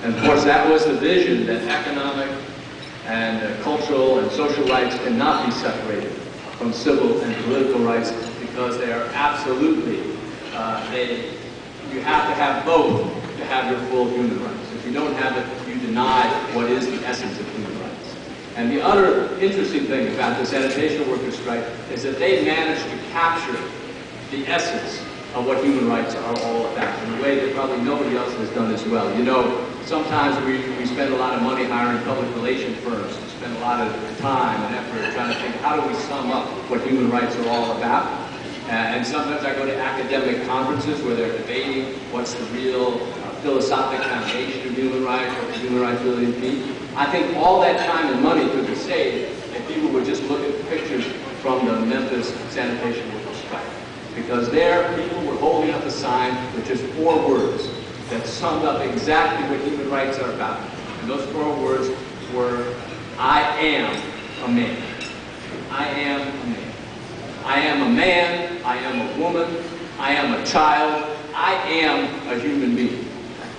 And of course, that was the vision that economic and cultural and social rights cannot be separated from civil and political rights, because they are absolutely, you have to have both to have your full human rights. If you don't have it, you deny what is the essence of human rights. And the other interesting thing about the sanitation workers' strike is that they managed to capture the essence of what human rights are all about in a way that probably nobody else has done as well. You know, sometimes we spend a lot of money hiring public relation firms. We spend a lot of time and effort trying to think, how do we sum up what human rights are all about? And sometimes I go to academic conferences where they're debating what's the real philosophic foundation of human rights, what human rights really mean. I think all that time and money could be saved if people would just look at the pictures from the Memphis sanitation workers' strike. Because there, people were holding up a sign with just 4 words that summed up exactly what human rights are about. And those 4 words were, I am a man. I am a man. I am a man, I am a woman, I am a child, I am a human being.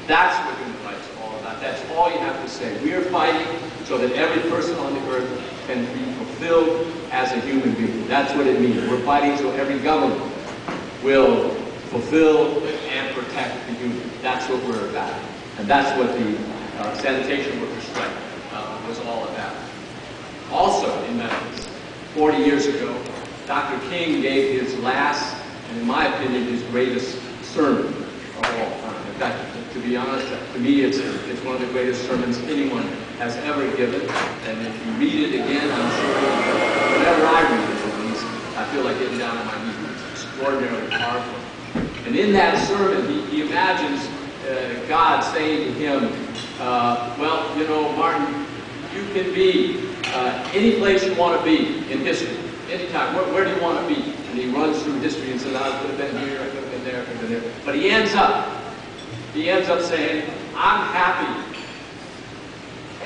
That's what human rights are all about. That's all you have to say. We are fighting so that every person on the earth can be fulfilled as a human being. That's what it means. We're fighting so every government will fulfill and protect the human. That's what we're about. And that's what the sanitation workers' strike was all about. Also in Memphis, 40 years ago, Dr. King gave his last, and in my opinion, his greatest sermon of all time. In fact, to be honest, to me, it's one of the greatest sermons anyone has ever given. And if you read it again, I'm sure, whenever I read it at least, I feel like getting down on my knees. It's extraordinarily powerful. And in that sermon, he imagines God saying to him, well, you know, Martin, you can be any place you want to be in history. Anytime, where do you want to be? And he runs through history and says, I could have been here, I could have been there, I could have been there. But he ends up saying, I'm happy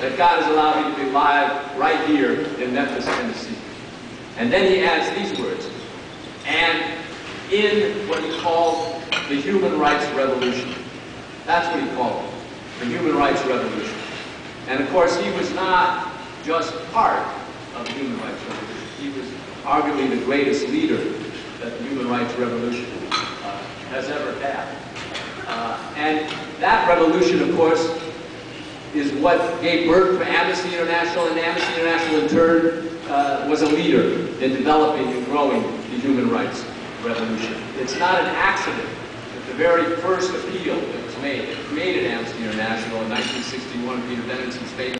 that God has allowed me to be alive right here in Memphis, Tennessee. And then he adds these words, and in what he called the human rights revolution. That's what he called it, the human rights revolution. And of course, he was not just part of the human rights revolution. He was arguably the greatest leader that the human rights revolution has ever had. And that revolution, of course, is what gave birth to Amnesty International, and Amnesty International in turn was a leader in developing and growing the human rights revolution. It's not an accident that the very first appeal that was made, that created Amnesty International in 1961, Peter Benenson's famous